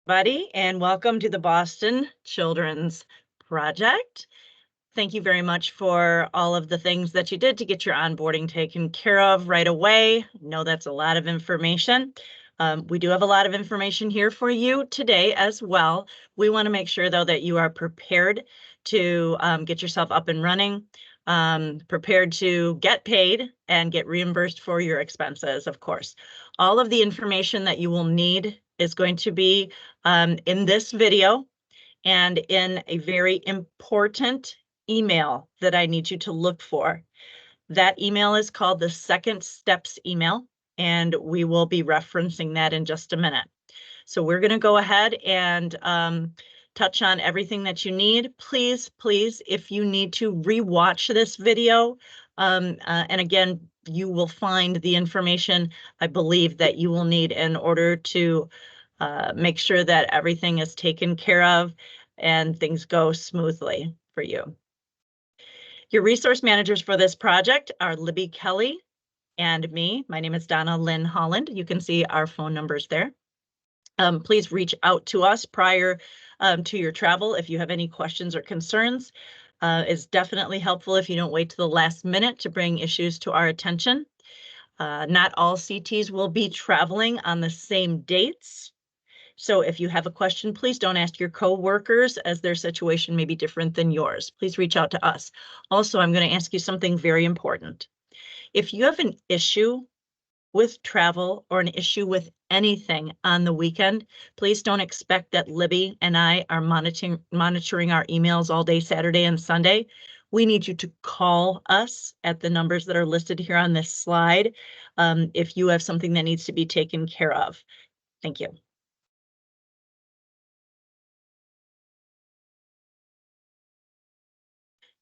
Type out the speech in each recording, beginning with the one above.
Buddy, and welcome to the Boston Children's Project. Thank you very much for all of the things that you did to get your onboarding taken care of right away. I know that's a lot of information. We do have a lot of information here for you today as well. We want to make sure, though, that you are prepared to get yourself up and running, prepared to get paid and get reimbursed for your expenses, of course. All of the information that you will need is going to be in this video and in a very important email that I need you to look for. That email is called the Second Steps email, and we will be referencing that in just a minute. So we're going to go ahead and touch on everything that you need. Please, if you need to rewatch this video, and again, you will find the information I believe that you will need in order to make sure that everything is taken care of and things go smoothly for you. Your resource managers for this project are Libby Kelly and me. My name is Donna Lynn Holland. You can see our phone numbers there. Please reach out to us prior to your travel if you have any questions or concerns. It's definitely helpful if you don't wait to the last minute to bring issues to our attention. Not all CTs will be traveling on the same dates. So if you have a question, please don't ask your coworkers, as their situation may be different than yours. Please reach out to us. Also, I'm going to ask you something very important. If you have an issue with travel or an issue with anything on the weekend, please don't expect that Libby and I are monitoring our emails all day Saturday and Sunday. We need you to call us at the numbers that are listed here on this slide if you have something that needs to be taken care of. Thank you.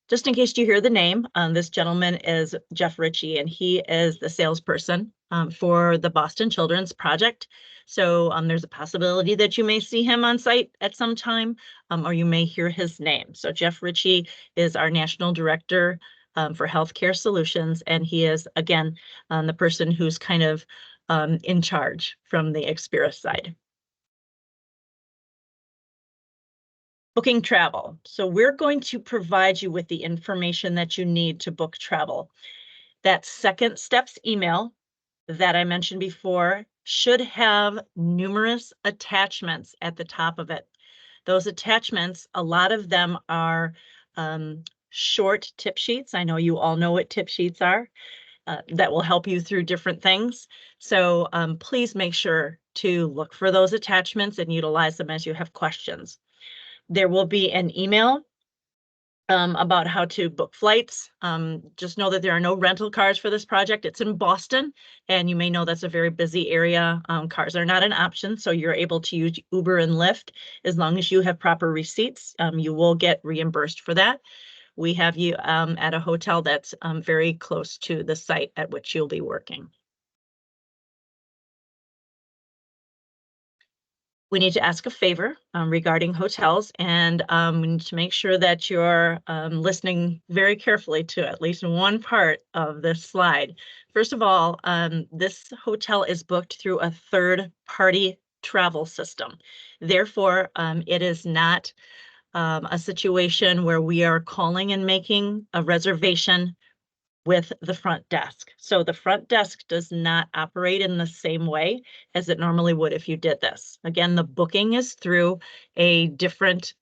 Just in case you hear the name, this gentleman is Jeff Ritchie, and he is the salesperson for the Boston Children's Project. So there's a possibility that you may see him on site at some time, or you may hear his name. So Jeff Ritchie is our National Director for Healthcare Solutions, and he is, again, the person who's kind of in charge from the Experis side. Booking travel. So we're going to provide you with the information that you need to book travel. That Second Steps email that I mentioned before should have numerous attachments at the top of it. Those attachments, a lot of them are short tip sheets. I know you all know what tip sheets are. That will help you through different things. So please make sure to look for those attachments and utilize them as you have questions. There will be an email about how to book flights. Just know that there are no rental cars for this project. It's in Boston, and you may know that's a very busy area. Cars are not an option, so you're able to use Uber and Lyft. As long as you have proper receipts, you will get reimbursed for that. We have you at a hotel that's very close to the site at which you'll be working. We need to ask a favor regarding hotels, and we need to make sure that you're listening very carefully to at least one part of this slide. First of all, this hotel is booked through a third-party travel system. Therefore, it is not a situation where we are calling and making a reservation with the front desk. So the front desk does not operate in the same way as it normally would if you did this. Again, the booking is through a different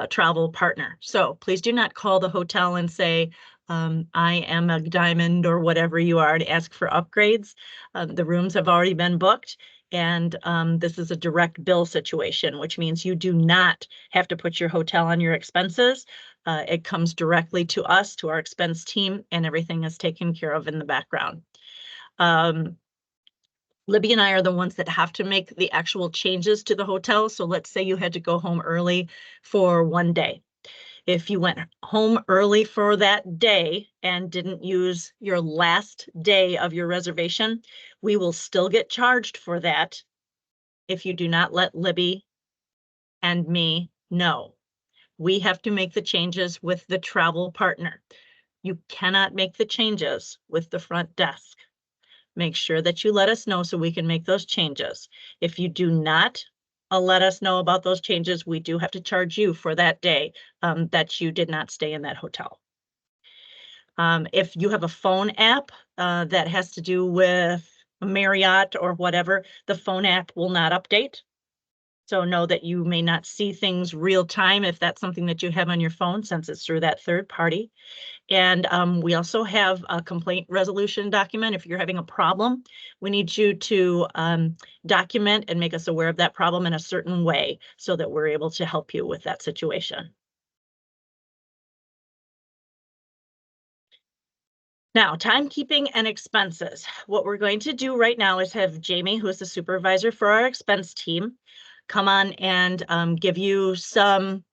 travel partner. So please do not call the hotel and say, I am a diamond or whatever you are, to ask for upgrades. The rooms have already been booked, and this is a direct bill situation, which means you do not have to put your hotel on your expenses. It comes directly to us, to our expense team, and everything is taken care of in the background. Libby and I are the ones that have to make the actual changes to the hotel. So let's say you had to go home early for one day. If you went home early for that day and didn't use your last day of your reservation, we will still get charged for that if you do not let Libby and me know. We have to make the changes with the travel partner. You cannot make the changes with the front desk. Make sure that you let us know so we can make those changes. If you do not let us know about those changes. We do have to charge you for that day that you did not stay in that hotel. If you have a phone app that has to do with Marriott or whatever, the phone app will not update. So know that you may not see things real time if that's something that you have on your phone, since it's through that third party. And we also have a complaint resolution document. If you're having a problem, we need you to document and make us aware of that problem in a certain way so that we're able to help you with that situation. Now, timekeeping and expenses. What we're going to do right now is have Jamie, who is the supervisor for our expense team, come on and give you some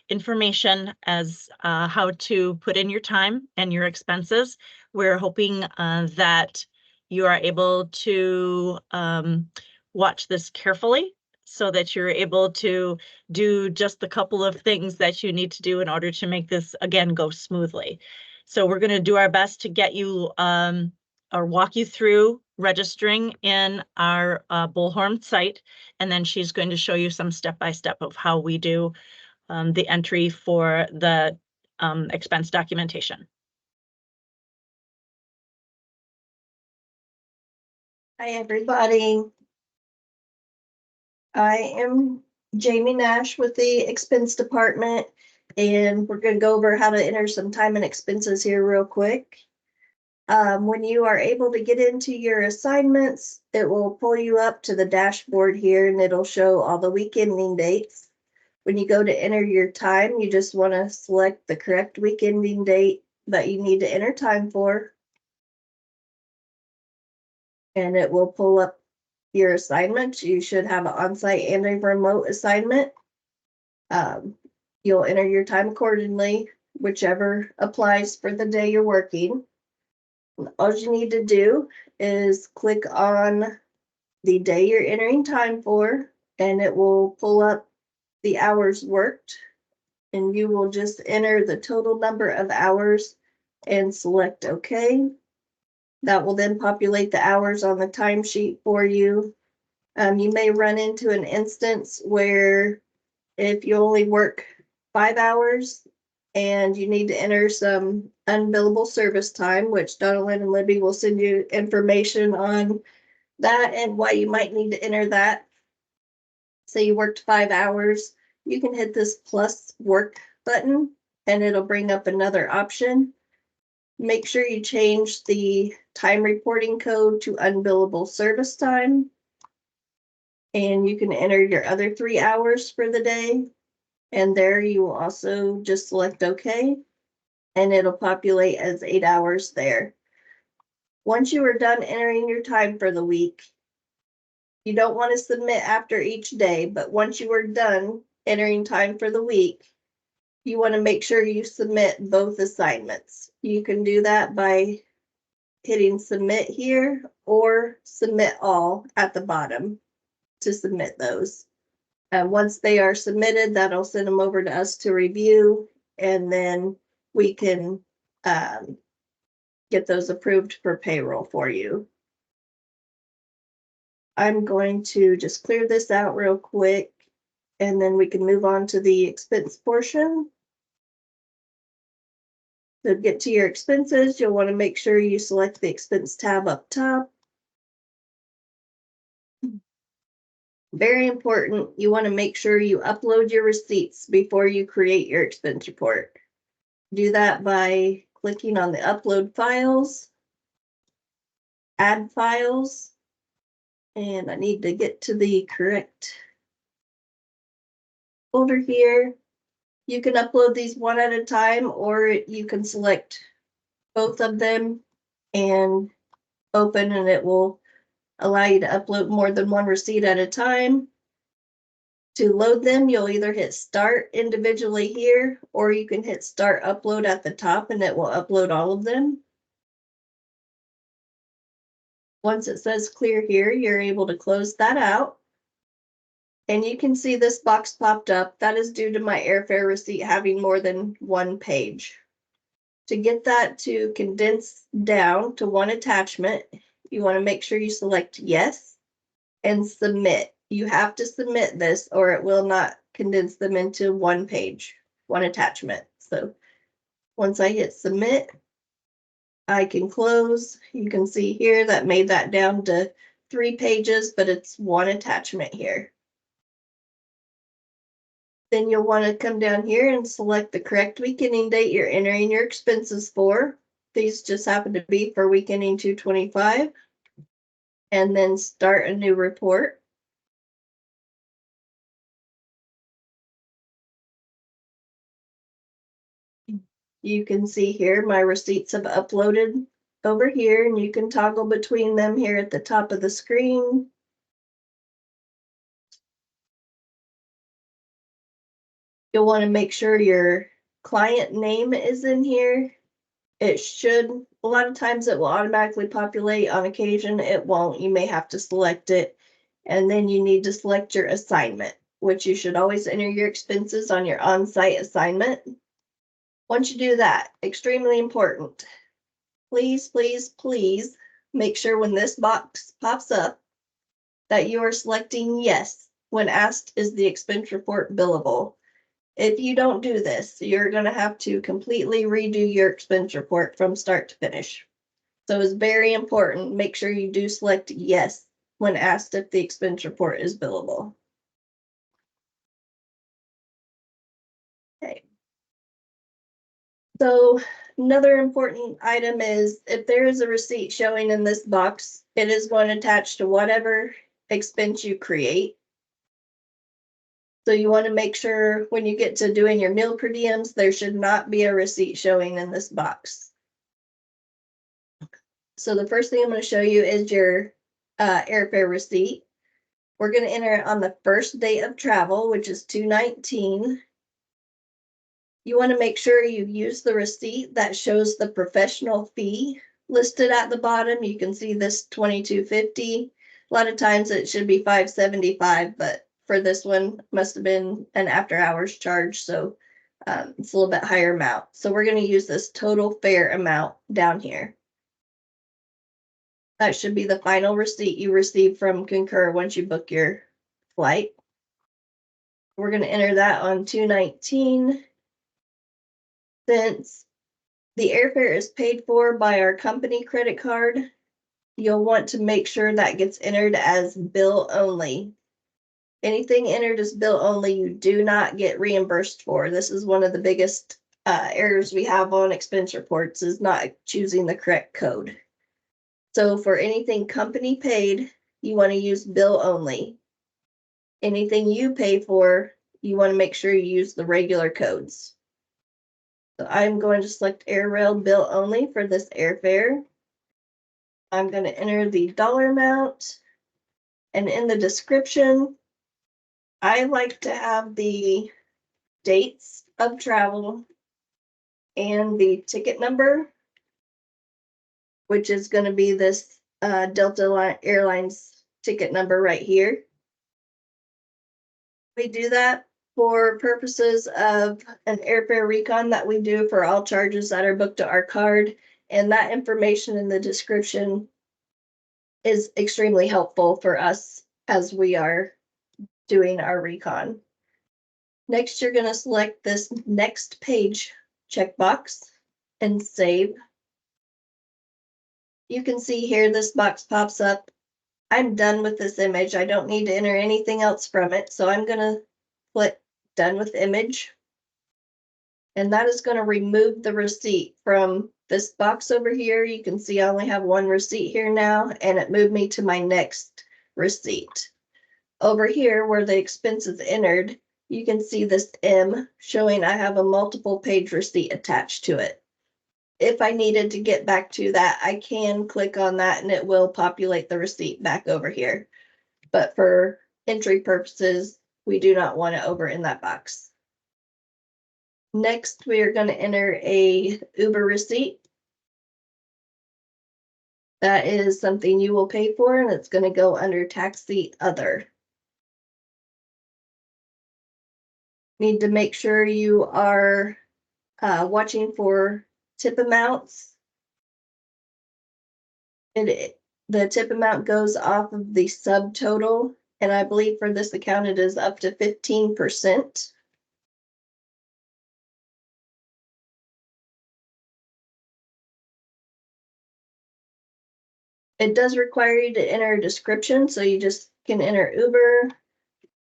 information as how to put in your time and your expenses. We're hoping that you are able to watch this carefully so that you're able to do just the couple of things that you need to do in order to make this, again, go smoothly. So we're going to do our best to get you or walk you through registering in our Bullhorn site, and then she's going to show you some step-by-step of how we do the entry for the expense documentation. Hi, everybody. I am Jamie Nash with the expense department, and we're going to go over how to enter some time and expenses here real quick. When you are able to get into your assignments, it will pull you up to the dashboard here, and it'll show all the week ending dates. When you go to enter your time, you just want to select the correct week ending date that you need to enter time for, and it will pull up your assignments. You should have an on-site and a remote assignment. You'll enter your time accordingly, whichever applies for the day you're working. All you need to do is click on the day you're entering time for, and it will pull up the hours worked, and you will just enter the total number of hours and select OK. That will then populate the hours on the timesheet for you. You may run into an instance where if you only work 5 hours and you need to enter some unbillable service time, which Donalyn and Libby will send you information on that and why you might need to enter that. Say you worked 5 hours, you can hit this plus work button and it'll bring up another option. Make sure you change the time reporting code to unbillable service time. And you can enter your other 3 hours for the day. And there you will also just select OK. And it'll populate as 8 hours there. Once you are done entering your time for the week, you don't want to submit after each day, but once you are done entering time for the week, you want to make sure you submit both assignments. You can do that by hitting submit here or submit all at the bottom to submit those. And once they are submitted, that'll send them over to us to review, and then we can get those approved for payroll for you. I'm going to just clear this out real quick, and then we can move on to the expense portion. To get to your expenses, you'll want to make sure you select the expense tab up top. Very important, you want to make sure you upload your receipts before you create your expense report. Do that by clicking on the upload files, add files, and I need to get to the correct folder here. You can upload these one at a time, or you can select both of them and open, and it will allow you to upload more than one receipt at a time. To load them, you'll either hit start individually here, or you can hit start upload at the top and it will upload all of them. Once it says clear here, you're able to close that out. And you can see this box popped up. That is due to my airfare receipt having more than one page. To get that to condense down to one attachment, you want to make sure you select yes and submit You have to submit this or it will not condense them into one page, one attachment. So once I hit submit, I can close. You can see here that made that down to 3 pages, but it's one attachment here. Then you'll want to come down here and select the correct week ending date you're entering your expenses for. These just happen to be for week ending 2/25. And then start a new report. You can see here my receipts have uploaded over here, and you can toggle between them here at the top of the screen. You'll want to make sure your client name is in here. It should, a lot of times it will automatically populate. On occasion it won't. You may have to select it. And then you need to select your assignment, which you should always enter your expenses on your on-site assignment. Once you do that, extremely important, please, please, please make sure when this box pops up that you are selecting yes when asked, is the expense report billable? If you don't do this, you're going to have to completely redo your expense report from start to finish. So it's very important. Make sure you do select yes when asked if the expense report is billable. Okay. So another important item is if there is a receipt showing in this box, it is going to attach to whatever expense you create. So you want to make sure when you get to doing your meal per diems, there should not be a receipt showing in this box. So the first thing I'm going to show you is your airfare receipt. We're going to enter it on the first date of travel, which is 2/19. You want to make sure you use the receipt that shows the professional fee listed at the bottom. You can see this $22.50. A lot of times it should be $5.75, but for this one must have been an after hours charge, so it's a little bit higher amount. So we're going to use this total fare amount down here. That should be the final receipt you receive from Concur once you book your flight. We're going to enter that on 2/19. Since the airfare is paid for by our company credit card, you'll want to make sure that gets entered as bill only. Anything entered as bill only, you do not get reimbursed for. This is one of the biggest errors we have on expense reports, is not choosing the correct code. So for anything company paid, you want to use bill only. Anything you pay for, you want to make sure you use the regular codes. So I'm going to select Air Rail bill only for this airfare. I'm going to enter the dollar amount, and in the description, I like to have the dates of travel and the ticket number, which is going to be this Delta Airlines ticket number right here. We do that for purposes of an airfare recon that we do for all charges that are booked to our card, and that information in the description is extremely helpful for us as we are doing our recon. Next, you're going to select this next page checkbox and save. You can see here this box pops up. I'm done with this image. I don't need to enter anything else from it. So I'm going to click done with image. And that is going to remove the receipt from this box over here. You can see I only have one receipt here now, and it moved me to my next receipt. Over here where the expense is entered, you can see this M showing I have a multiple page receipt attached to it. If I needed to get back to that, I can click on that and it will populate the receipt back over here. But for entry purposes, we do not want it over in that box. Next, we are going to enter a Uber receipt. That is something you will pay for, and it's going to go under taxi other. Need to make sure you are watching for tip amounts. The tip amount goes off of the subtotal And I believe for this account, it is up to 15%. It does require you to enter a description, so you just can enter Uber.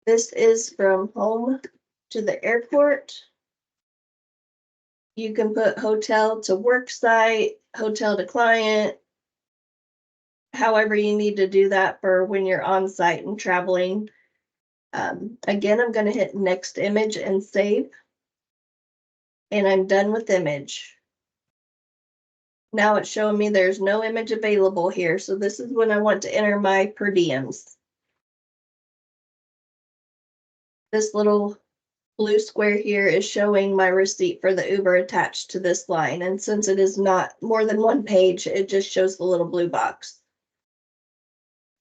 This is from home to the airport. You can put hotel to work site, hotel to client. However you need to do that for when you're on site and traveling. Again, I'm going to hit next image and save. And I'm done with image. Now it's showing me there's no image available here. So this is when I want to enter my per diems. This little blue square here is showing my receipt for the Uber attached to this line. And since it is not more than one page, it just shows the little blue box.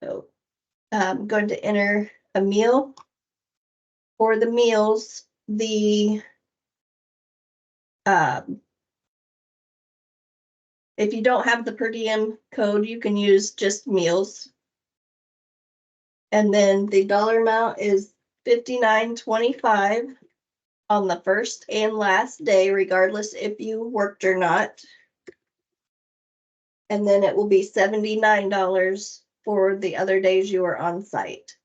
So I'm going to enter a meal. For the meals, if you don't have the per diem code, you can use just meals. And then the dollar amount is $59.25 on the first and last day, regardless if you worked or not. And then it will be $79 for the other days you are on site.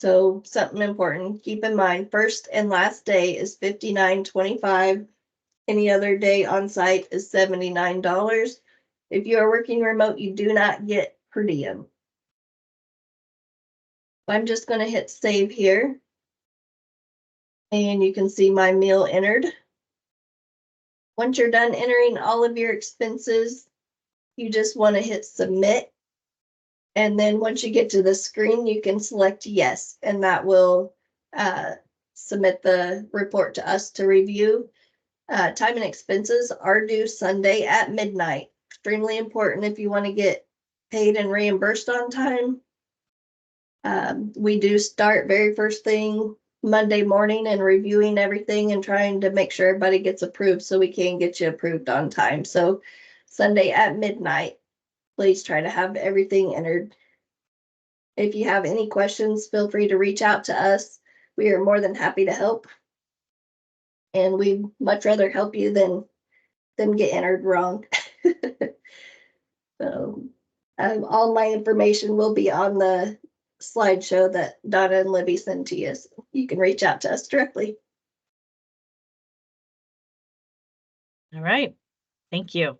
So something important, keep in mind, first and last day is $59.25. Any other day on site is $79. If you are working remote, you do not get per diem. I'm just going to hit save here. And you can see my meal entered. Once you're done entering all of your expenses, you just want to hit submit. And then once you get to the screen, you can select yes, and that will submit the report to us to review. Time and expenses are due Sunday at midnight. Extremely important if you want to get paid and reimbursed on time. We do start very first thing Monday morning and reviewing everything and trying to make sure everybody gets approved so we can get you approved on time. So Sunday at midnight, please try to have everything entered. If you have any questions, feel free to reach out to us. We are more than happy to help. And we'd much rather help you than get entered wrong. So all my information will be on the slideshow that Donna and Libby sent to you. So you can reach out to us directly. All right. Thank you.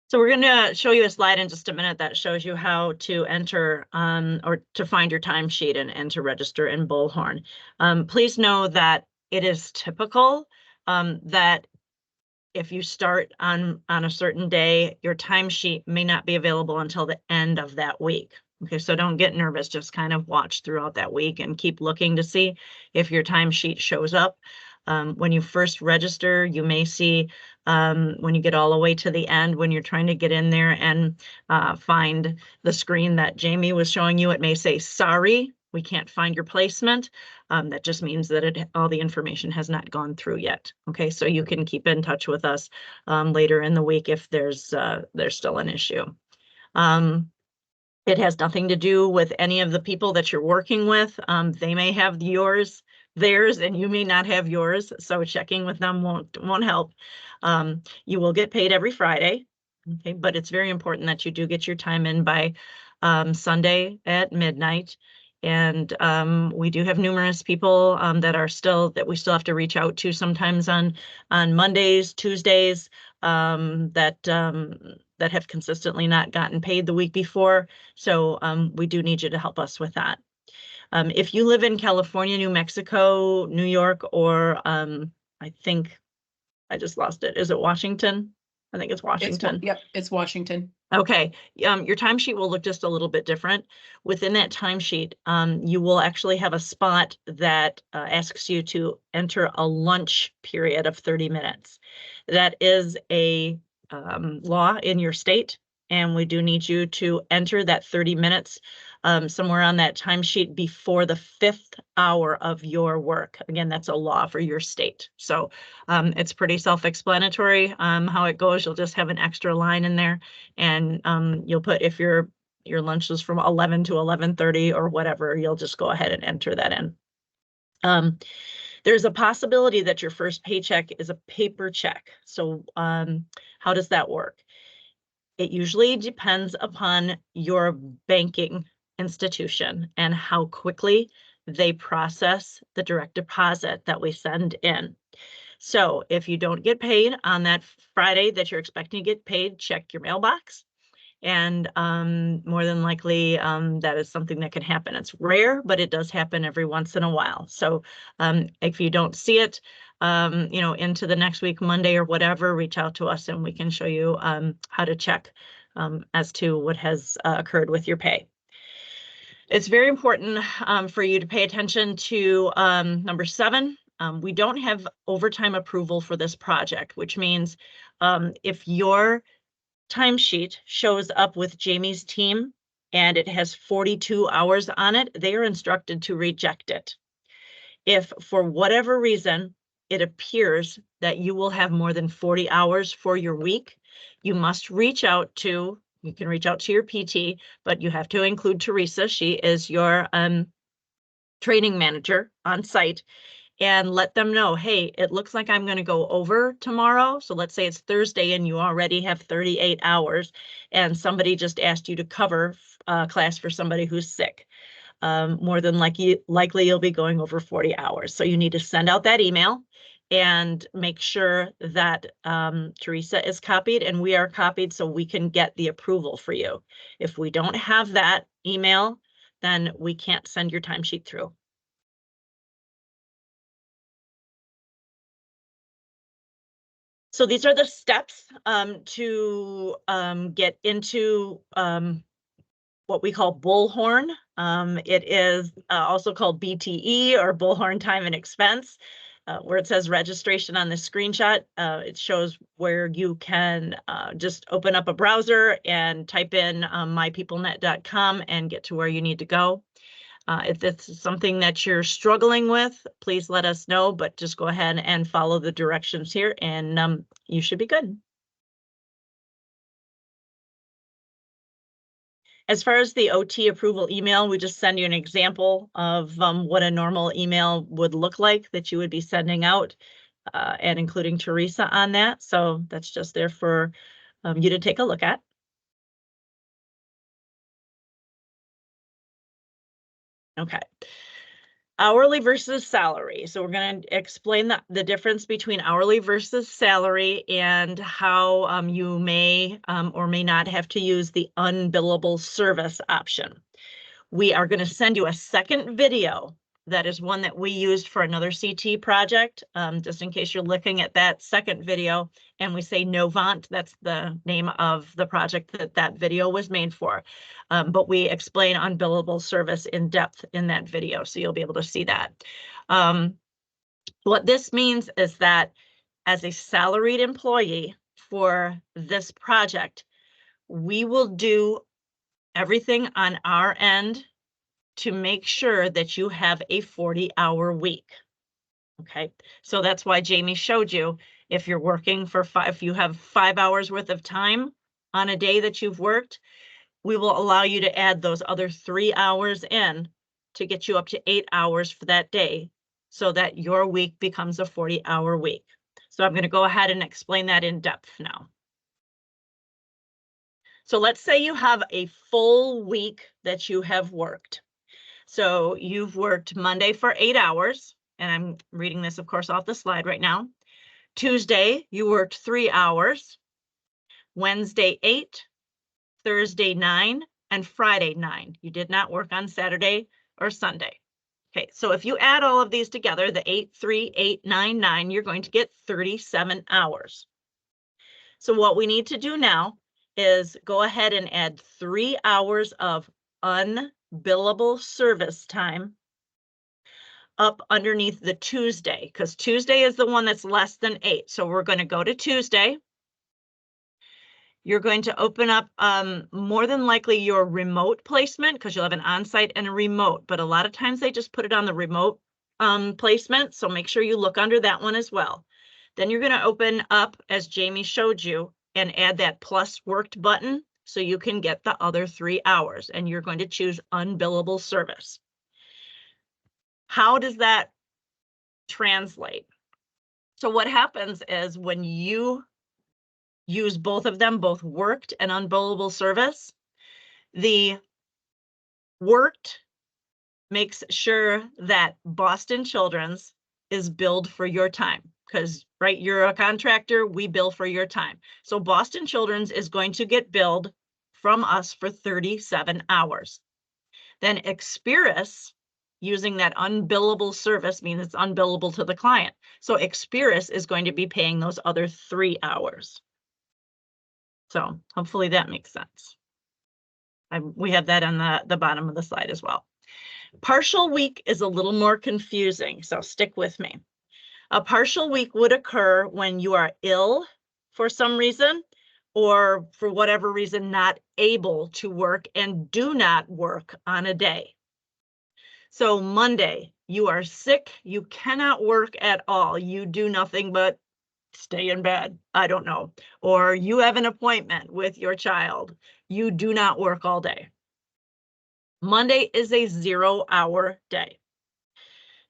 So we're going to show you a slide in just a minute that shows you how to enter or to find your timesheet and to register in Bullhorn. Please know that it is typical that if you start on a certain day, your timesheet may not be available until the end of that week. Okay, so don't get nervous, just kind of watch throughout that week and keep looking to see if your timesheet shows up. When you first register, you may see when you get all the way to the end, when you're trying to get in there and find the screen that Jamie was showing you, it may say, sorry, we can't find your placement. That just means that all the information has not gone through yet. Okay, so you can keep in touch with us later in the week if there's still an issue. It has nothing to do with any of the people that you're working with. They may have theirs, and you may not have yours. So checking with them won't help. You will get paid every Friday. Okay, but it's very important that you do get your time in by Sunday at midnight. And we do have numerous people that we still have to reach out to sometimes on Mondays, Tuesdays, that have consistently not gotten paid the week before. So we do need you to help us with that. If you live in California, New Mexico, New York, or I think I just lost it. Is it Washington? I think it's Washington. Yep, it's Washington. Okay, your timesheet will look just a little bit different. Within that timesheet, you will actually have a spot that asks you to enter a lunch period of 30 minutes. That is a law in your state, and we do need you to enter that 30 minutes somewhere on that timesheet before the 5th hour of your work. Again, that's a law for your state. So it's pretty self-explanatory how it goes. You'll just have an extra line in there, and you'll put if your lunch is from 11 to 11:30 or whatever, you'll just go ahead and enter that in. There's a possibility that your first paycheck is a paper check. So how does that work? It usually depends upon your banking institution and how quickly they process the direct deposit that we send in. So if you don't get paid on that Friday that you're expecting to get paid, check your mailbox. And more than likely, that is something that can happen. It's rare, but it does happen every once in a while. So if you don't see it, into the next week, Monday or whatever, reach out to us and we can show you how to check as to what has occurred with your pay. It's very important for you to pay attention to number 7. We don't have overtime approval for this project, which means if your timesheet shows up with Jamie's team and it has 42 hours on it, they are instructed to reject it. If for whatever reason it appears that you will have more than 40 hours for your week, you must reach out to, you can reach out to your PT, but you have to include Teresa. She is your training manager on site, and let them know, hey, it looks like I'm going to go over tomorrow. So let's say it's Thursday and you already have 38 hours and somebody just asked you to cover class for somebody who's sick. More than likely you'll be going over 40 hours. So you need to send out that email and make sure that Teresa is copied and we are copied so we can get the approval for you. If we don't have that email, then we can't send your timesheet through. So these are the steps to get into what we call Bullhorn. It is also called BTE, or Bullhorn Time and Expense, where it says registration on the screenshot. It shows where you can just open up a browser and type in mypeoplenet.com and get to where you need to go. If this is something that you're struggling with, please let us know, but just go ahead and follow the directions here and you should be good. As far as the OT approval email, we just send you an example of what a normal email would look like that you would be sending out and including Teresa on that. So that's just there for you to take a look at. Okay. Hourly versus salary. So we're going to explain the difference between hourly versus salary and how you may or may not have to use the unbillable service option. We are going to send you a second video. That is one that we used for another CT project, just in case you're looking at that second video and we say Novant, that's the name of the project that video was made for. But we explain unbillable service in depth in that video, so you'll be able to see that. What this means is that as a salaried employee for this project, we will do everything on our end to make sure that you have a 40-hour week. Okay, so that's why Jamie showed you, if you're working for if you have 5 hours worth of time on a day that you've worked, we will allow you to add those other 3 hours in to get you up to 8 hours for that day so that your week becomes a 40-hour week. So I'm going to go ahead and explain that in depth now. So let's say you have a full week that you have worked. So you've worked Monday for 8 hours, and I'm reading this, of course, off the slide right now. Tuesday, you worked 3 hours, Wednesday 8, Thursday 9, and Friday 9. You did not work on Saturday or Sunday. Okay, so if you add all of these together, the 8, 3, 8, 9, 9, you're going to get 37 hours. So what we need to do now is go ahead and add 3 hours of unbillable service time up underneath the Tuesday, because Tuesday is the one that's less than 8. So we're going to go to Tuesday you're going to open up more than likely your remote placement, because you'll have an on-site and a remote, but a lot of times they just put it on the remote placement. So make sure you look under that one as well. Then you're going to open up, as Jamie showed you, and add that plus worked button so you can get the other 3 hours, and you're going to choose unbillable service. How does that translate? So what happens is when you use both of them, both worked and unbillable service, the worked makes sure that Boston Children's is billed for your time, because, right, you're a contractor, we bill for your time. So Boston Children's is going to get billed from us for 37 hours. Then Experis, using that unbillable service, means it's unbillable to the client. So Experis is going to be paying those other 3 hours. So hopefully that makes sense. We have that on the bottom of the slide as well. Partial week is a little more confusing, so stick with me. A partial week would occur when you are ill for some reason, or for whatever reason not able to work and do not work on a day. So Monday, you are sick, you cannot work at all, you do nothing but stay in bed, I don't know, or you have an appointment with your child, you do not work all day. Monday is a 0-hour day.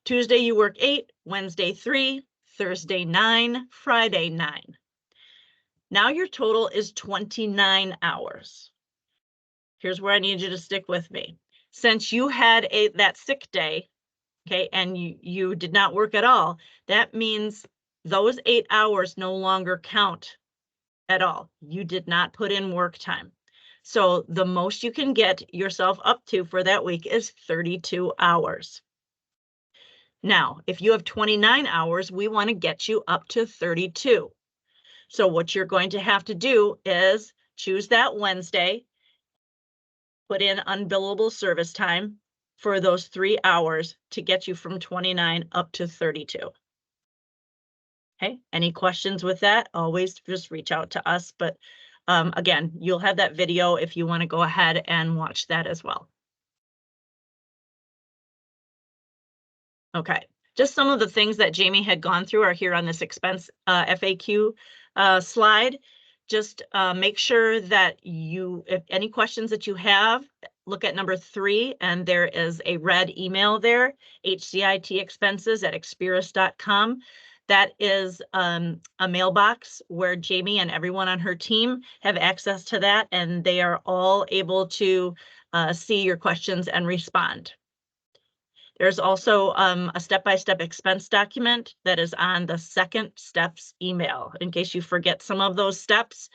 Tuesday, you work 8, Wednesday 3, Thursday 9, Friday 9. Now your total is 29 hours. Here's where I need you to stick with me. Since you had that sick day, okay, and you did not work at all, that means those 8 hours no longer count at all. You did not put in work time. So the most you can get yourself up to for that week is 32 hours. Now, if you have 29 hours, we want to get you up to 32. So what you're going to have to do is choose that Wednesday, put in unbillable service time for those 3 hours to get you from 29 up to 32. Okay, any questions with that? Always just reach out to us. But again, you'll have that video if you want to go ahead and watch that as well. Okay, just some of the things that Jamie had gone through are here on this expense FAQ slide. Just make sure that if any questions that you have, look at number 3, and there is a red email there, hcitexpenses@experis.com. That is a mailbox where Jamie and everyone on her team have access to that, and they are all able to see your questions and respond. There's also a step-by-step expense document that is on the second steps email. In case you forget some of those steps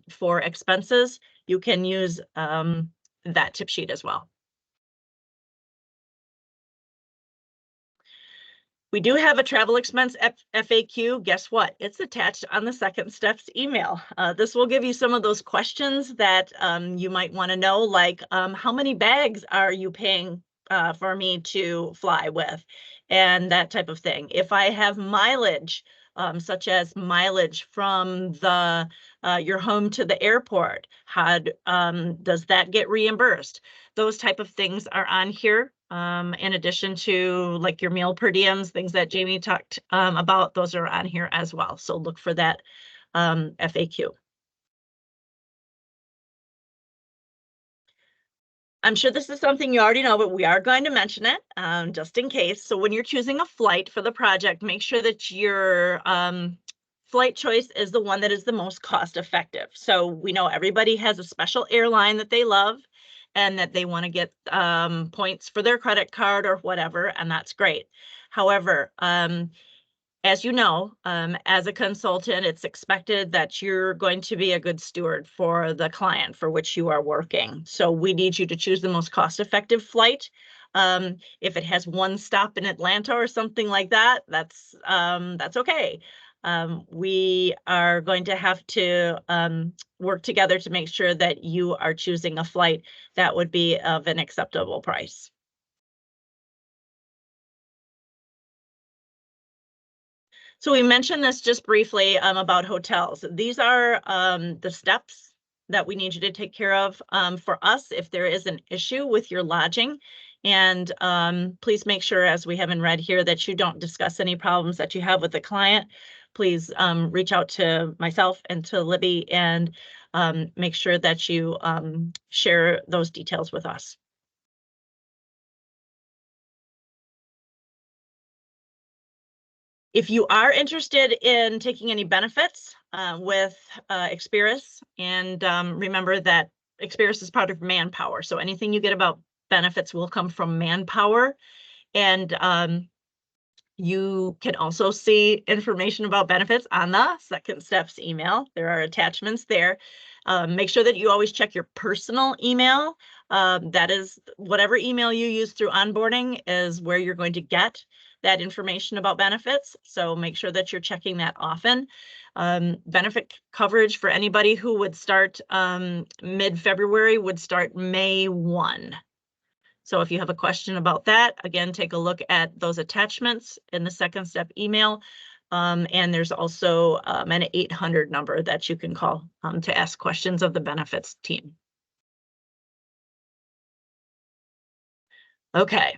for expenses, you can use that tip sheet as well. We do have a travel expense FAQ. Guess what? It's attached on the second steps email. This will give you some of those questions that you might want to know, like how many bags are you paying for me to fly with, and that type of thing. If I have mileage, such as mileage from your home to the airport, how does that get reimbursed? Those type of things are on here. In addition to like your meal per diems, things that Jamie talked about, those are on here as well. So look for that FAQ. I'm sure this is something you already know, but we are going to mention it just in case. So when you're choosing a flight for the project, make sure that your flight choice is the one that is the most cost effective. So we know everybody has a special airline that they love and that they want to get points for their credit card or whatever, and that's great. However, as you know, as a consultant, it's expected that you're going to be a good steward for the client for which you are working. So we need you to choose the most cost-effective flight. If it has one stop in Atlanta or something like that, that's okay. We are going to have to work together to make sure that you are choosing a flight that would be of an acceptable price. So we mentioned this just briefly about hotels. These are the steps that we need you to take care of for us if there is an issue with your lodging. And please make sure, as we have in red here, that you don't discuss any problems that you have with the client. Please reach out to myself and to Libby and make sure that you share those details with us. If you are interested in taking any benefits with Experis, and remember that Experis is part of Manpower, so anything you get about benefits will come from Manpower. And you can also see information about benefits on the Second Steps email. There are attachments there. Make sure that you always check your personal email. That is, whatever email you use through onboarding is where you're going to get that information about benefits. So make sure that you're checking that often. Benefit coverage for anybody who would start mid-February would start May 1. So if you have a question about that, again, take a look at those attachments in the Second Step email. And there's also an 800 number that you can call to ask questions of the benefits team. Okay,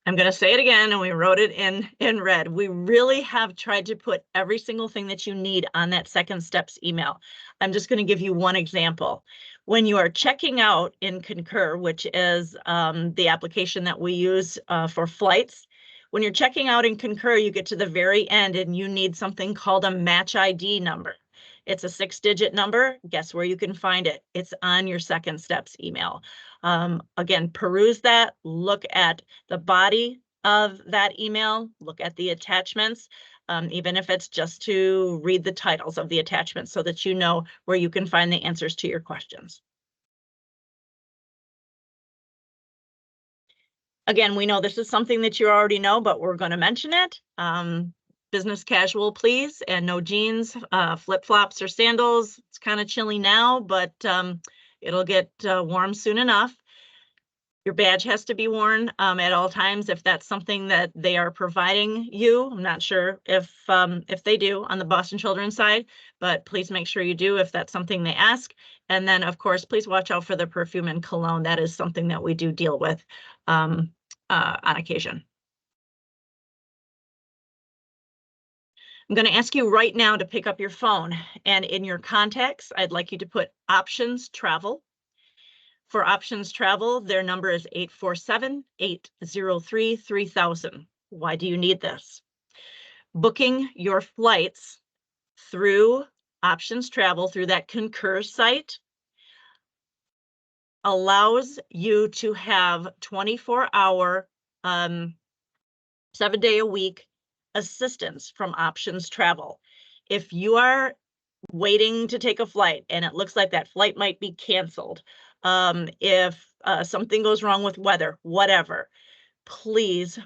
I'm going to say it again, and we wrote it in red. We really have tried to put every single thing that you need on that Second Steps email. I'm just going to give you one example. When you are checking out in Concur, which is the application that we use for flights, when you're checking out in Concur, you get to the very end and you need something called a match ID number. It's a 6-digit number. Guess where you can find it? It's on your Second Steps email. Again, peruse that, look at the body of that email, look at the attachments, even if it's just to read the titles of the attachments so that you know where you can find the answers to your questions. Again, we know this is something that you already know, but we're going to mention it. Business casual, please, and no jeans, flip-flops or sandals. It's kind of chilly now, but it'll get warm soon enough. Your badge has to be worn at all times if that's something that they are providing you. I'm not sure if they do on the Boston Children's side, but please make sure you do if that's something they ask. And then, of course, please watch out for the perfume and cologne. That is something that we do deal with on occasion. I'm going to ask you right now to pick up your phone, and in your contacts, I'd like you to put Options Travel. For Options Travel, their number is 847-803-3000. Why do you need this? Booking your flights through Options Travel, through that Concur site, allows you to have 24-hour, 7-day-a-week assistance from Options Travel. If you are waiting to take a flight and it looks like that flight might be canceled, if something goes wrong with weather, whatever, please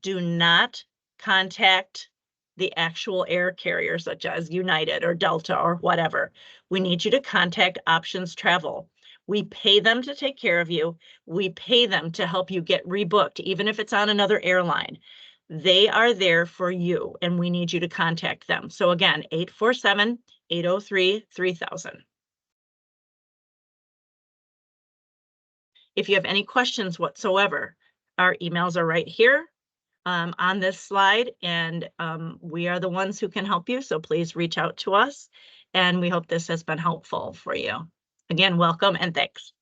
do not contact the actual air carrier such as United or Delta or whatever. We need you to contact Options Travel. We pay them to take care of you. We pay them to help you get rebooked, even if it's on another airline. They are there for you, and we need you to contact them. So again, 847-803-3000. If you have any questions whatsoever, our emails are right here on this slide, and we are the ones who can help you. So please reach out to us, and we hope this has been helpful for you. Again, welcome and thanks.